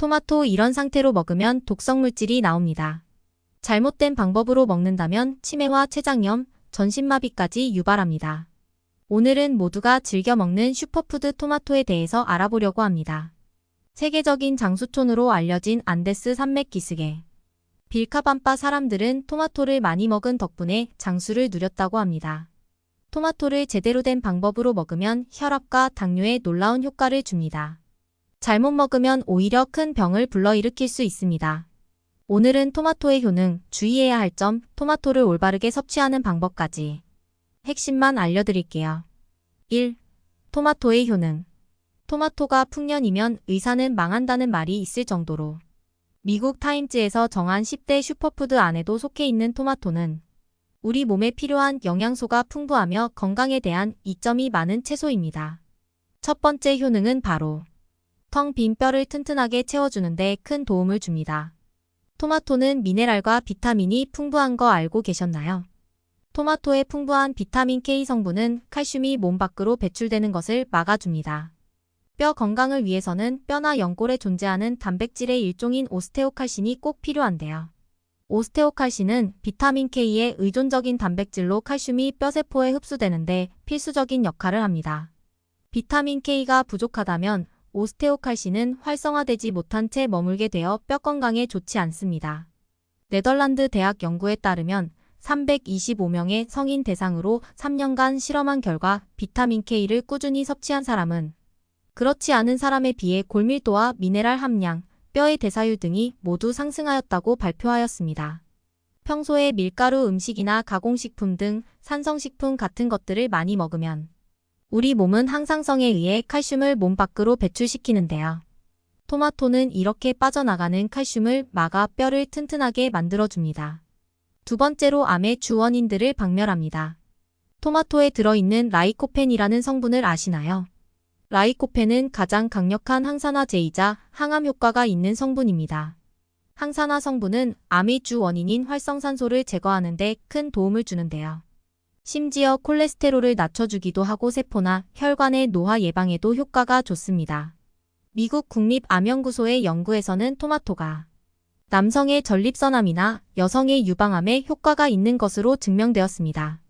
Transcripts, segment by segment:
토마토 이런 상태로 먹으면 독성물질이 나옵니다. 잘못된 방법으로 먹는다면 치매와 췌장염, 전신마비까지 유발합니다. 오늘은 모두가 즐겨 먹는 슈퍼푸드 토마토에 대해서 알아보려고 합니다. 세계적인 장수촌으로 알려진 안데스 산맥 기슭에 빌카밤바 사람들은 토마토를 많이 먹은 덕분에 장수를 누렸다고 합니다. 토마토를 제대로 된 방법으로 먹으면 혈압과 당뇨에 놀라운 효과를 줍니다. 잘못 먹으면 오히려 큰 병을 불러일으킬 수 있습니다. 오늘은 토마토의 효능, 주의해야 할 점, 토마토를 올바르게 섭취하는 방법까지 핵심만 알려드릴게요. 1. 토마토의 효능. 토마토가 풍년이면 의사는 망한다는 말이 있을 정도로 미국 타임즈에서 정한 10대 슈퍼푸드 안에도 속해 있는 토마토는 우리 몸에 필요한 영양소가 풍부하며 건강에 대한 이점이 많은 채소입니다. 첫 번째 효능은 바로 텅 빈 뼈를 튼튼하게 채워주는 데 큰 도움을 줍니다. 토마토는 미네랄과 비타민이 풍부한 거 알고 계셨나요? 토마토의 풍부한 비타민 K 성분은 칼슘이 몸 밖으로 배출되는 것을 막아줍니다. 뼈 건강을 위해서는 뼈나 연골에 존재하는 단백질의 일종인 오스테오칼신이 꼭 필요한데요. 오스테오칼신은 비타민 K의 의존적인 단백질로 칼슘이 뼈세포에 흡수되는데 필수적인 역할을 합니다. 비타민 K가 부족하다면 오스테오칼신은 활성화되지 못한 채 머물게 되어 뼈 건강에 좋지 않습니다. 네덜란드 대학 연구에 따르면 325명의 성인 대상으로 3년간 실험한 결과 비타민 K를 꾸준히 섭취한 사람은 그렇지 않은 사람에 비해 골밀도와 미네랄 함량, 뼈의 대사율 등이 모두 상승하였다고 발표하였습니다. 평소에 밀가루 음식이나 가공식품 등 산성식품 같은 것들을 많이 먹으면 우리 몸은 항상성에 의해 칼슘을 몸 밖으로 배출시키는데요. 토마토는 이렇게 빠져나가는 칼슘을 막아 뼈를 튼튼하게 만들어줍니다. 두 번째로 암의 주원인들을 박멸합니다. 토마토에 들어있는 라이코펜이라는 성분을 아시나요? 라이코펜은 가장 강력한 항산화제이자 항암 효과가 있는 성분입니다. 항산화 성분은 암의 주 원인인 활성산소를 제거하는 데 큰 도움을 주는데요. 심지어 콜레스테롤을 낮춰주기도 하고 세포나 혈관의 노화 예방에도 효과가 좋습니다. 미국 국립암연구소의 연구에서는 토마토가 남성의 전립선암이나 여성의 유방암에 효과가 있는 것으로 증명되었습니다.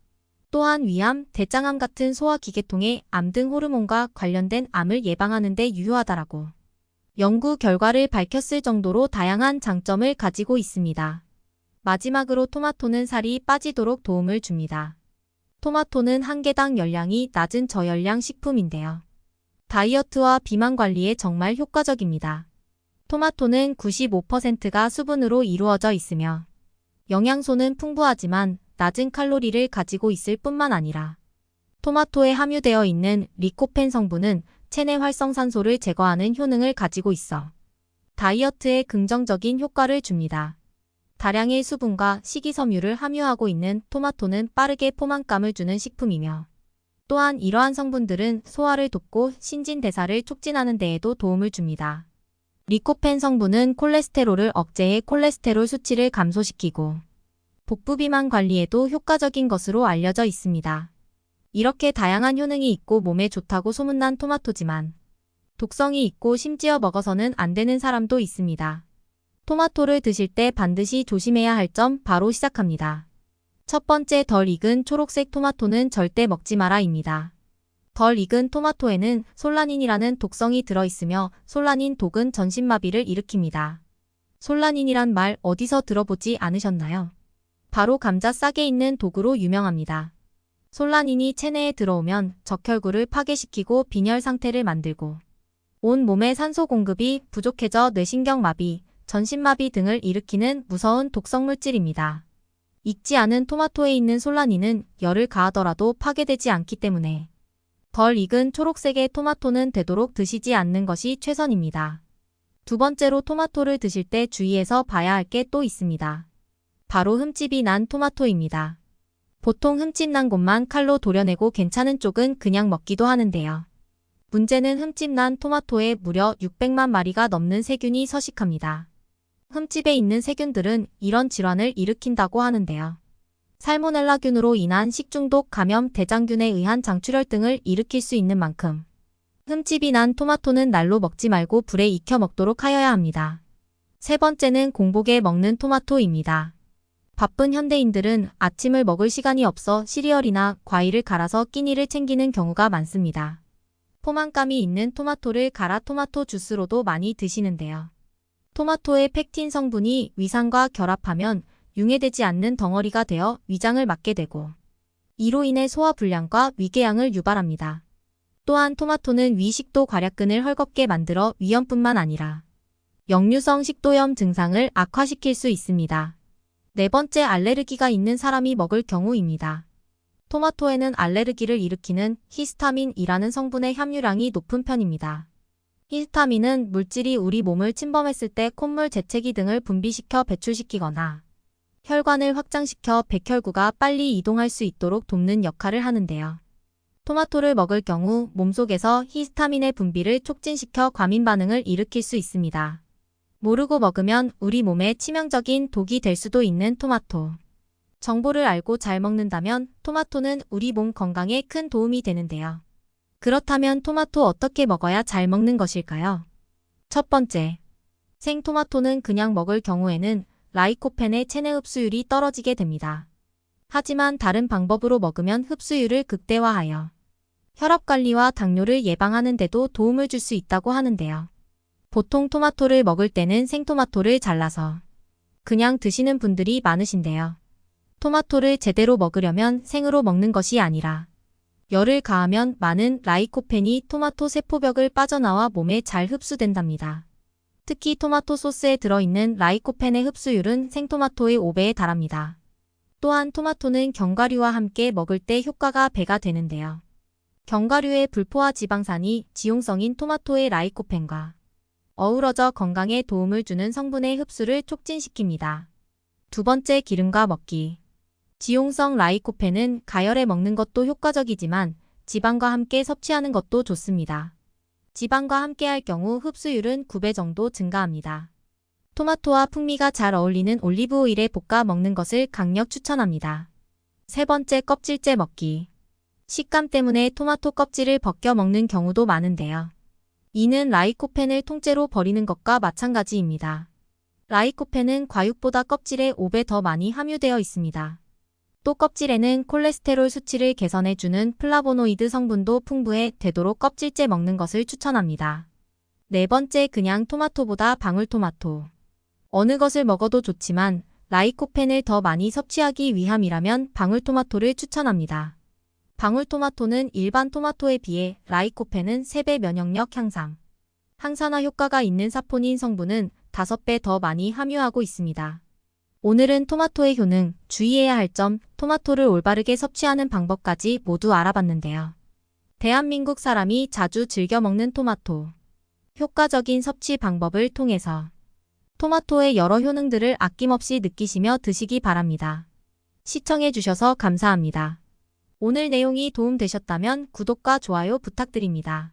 또한 위암, 대장암 같은 소화기계통의 암 등 호르몬과 관련된 암을 예방하는 데 유효하다라고 연구 결과를 밝혔을 정도로 다양한 장점을 가지고 있습니다. 마지막으로 토마토는 살이 빠지도록 도움을 줍니다. 토마토는 한 개당 열량이 낮은 저열량 식품인데요. 다이어트와 비만 관리에 정말 효과적입니다. 토마토는 95%가 수분으로 이루어져 있으며 영양소는 풍부하지만 낮은 칼로리를 가지고 있을 뿐만 아니라 토마토에 함유되어 있는 리코펜 성분은 체내 활성산소를 제거하는 효능을 가지고 있어 다이어트에 긍정적인 효과를 줍니다. 다량의 수분과 식이섬유를 함유하고 있는 토마토는 빠르게 포만감을 주는 식품이며 또한 이러한 성분들은 소화를 돕고 신진대사를 촉진하는 데에도 도움을 줍니다. 리코펜 성분은 콜레스테롤을 억제해 콜레스테롤 수치를 감소시키고 복부비만 관리에도 효과적인 것으로 알려져 있습니다. 이렇게 다양한 효능이 있고 몸에 좋다고 소문난 토마토지만 독성이 있고 심지어 먹어서는 안 되는 사람도 있습니다. 토마토를 드실 때 반드시 조심해야 할 점 바로 시작합니다. 첫 번째, 덜 익은 초록색 토마토는 절대 먹지 마라입니다. 덜 익은 토마토에는 솔라닌이라는 독성이 들어있으며 솔라닌 독은 전신마비를 일으킵니다. 솔라닌이란 말 어디서 들어보지 않으셨나요? 바로 감자 싹에 있는 독으로 유명합니다. 솔라닌이 체내에 들어오면 적혈구를 파괴시키고 빈혈 상태를 만들고 온 몸의 산소 공급이 부족해져 뇌신경마비, 전신마비 등을 일으키는 무서운 독성물질입니다. 익지 않은 토마토에 있는 솔라닌은 열을 가하더라도 파괴되지 않기 때문에 덜 익은 초록색의 토마토는 되도록 드시지 않는 것이 최선입니다. 두 번째로 토마토를 드실 때 주의해서 봐야 할 게 또 있습니다. 바로 흠집이 난 토마토입니다. 보통 흠집 난 곳만 칼로 도려내고 괜찮은 쪽은 그냥 먹기도 하는데요. 문제는 흠집 난 토마토에 무려 600만 마리가 넘는 세균이 서식합니다. 흠집에 있는 세균들은 이런 질환을 일으킨다고 하는데요. 살모넬라균으로 인한 식중독, 감염, 대장균에 의한 장출혈 등을 일으킬 수 있는 만큼 흠집이 난 토마토는 날로 먹지 말고 불에 익혀 먹도록 하여야 합니다. 세 번째는 공복에 먹는 토마토입니다. 바쁜 현대인들은 아침을 먹을 시간이 없어 시리얼이나 과일을 갈아서 끼니를 챙기는 경우가 많습니다. 포만감이 있는 토마토를 갈아 토마토 주스로도 많이 드시는데요. 토마토의 펙틴 성분이 위산과 결합하면 융해되지 않는 덩어리가 되어 위장을 막게 되고 이로 인해 소화불량과 위궤양을 유발합니다. 또한 토마토는 위식도 괄약근을 헐겁게 만들어 위염뿐만 아니라 역류성 식도염 증상을 악화시킬 수 있습니다. 네 번째, 알레르기가 있는 사람이 먹을 경우입니다. 토마토에는 알레르기를 일으키는 히스타민이라는 성분의 함유량이 높은 편입니다. 히스타민은 물질이 우리 몸을 침범했을 때 콧물, 재채기 등을 분비시켜 배출시키거나 혈관을 확장시켜 백혈구가 빨리 이동할 수 있도록 돕는 역할을 하는데요. 토마토를 먹을 경우 몸속에서 히스타민의 분비를 촉진시켜 과민 반응을 일으킬 수 있습니다. 모르고 먹으면 우리 몸에 치명적인 독이 될 수도 있는 토마토. 정보를 알고 잘 먹는다면 토마토는 우리 몸 건강에 큰 도움이 되는데요. 그렇다면 토마토 어떻게 먹어야 잘 먹는 것일까요? 첫 번째, 생토마토는 그냥 먹을 경우에는 라이코펜의 체내 흡수율이 떨어지게 됩니다. 하지만 다른 방법으로 먹으면 흡수율을 극대화하여 혈압관리와 당뇨를 예방하는 데도 도움을 줄 수 있다고 하는데요. 보통 토마토를 먹을 때는 생토마토를 잘라서 그냥 드시는 분들이 많으신데요. 토마토를 제대로 먹으려면 생으로 먹는 것이 아니라 열을 가하면 많은 라이코펜이 토마토 세포벽을 빠져나와 몸에 잘 흡수된답니다. 특히 토마토 소스에 들어있는 라이코펜의 흡수율은 생토마토의 5배에 달합니다. 또한 토마토는 견과류와 함께 먹을 때 효과가 배가 되는데요. 견과류의 불포화 지방산이 지용성인 토마토의 라이코펜과 어우러져 건강에 도움을 주는 성분의 흡수를 촉진시킵니다. 두 번째, 기름과 먹기. 지용성 라이코펜은 가열해 먹는 것도 효과적이지만 지방과 함께 섭취하는 것도 좋습니다. 지방과 함께 할 경우 흡수율은 9배 정도 증가합니다. 토마토와 풍미가 잘 어울리는 올리브 오일에 볶아 먹는 것을 강력 추천합니다. 세 번째, 껍질째 먹기. 식감 때문에 토마토 껍질을 벗겨 먹는 경우도 많은데요. 이는 라이코펜을 통째로 버리는 것과 마찬가지입니다. 라이코펜은 과육보다 껍질에 5배 더 많이 함유되어 있습니다. 또 껍질에는 콜레스테롤 수치를 개선해주는 플라보노이드 성분도 풍부해 되도록 껍질째 먹는 것을 추천합니다. 네 번째, 그냥 토마토보다 방울토마토. 어느 것을 먹어도 좋지만 라이코펜을 더 많이 섭취하기 위함이라면 방울토마토를 추천합니다. 방울토마토는 일반 토마토에 비해 라이코펜은 3배 면역력 향상, 항산화 효과가 있는 사포닌 성분은 5배 더 많이 함유하고 있습니다. 오늘은 토마토의 효능, 주의해야 할 점, 토마토를 올바르게 섭취하는 방법까지 모두 알아봤는데요. 대한민국 사람이 자주 즐겨 먹는 토마토. 효과적인 섭취 방법을 통해서 토마토의 여러 효능들을 아낌없이 느끼시며 드시기 바랍니다. 시청해주셔서 감사합니다. 오늘 내용이 도움되셨다면 구독과 좋아요 부탁드립니다.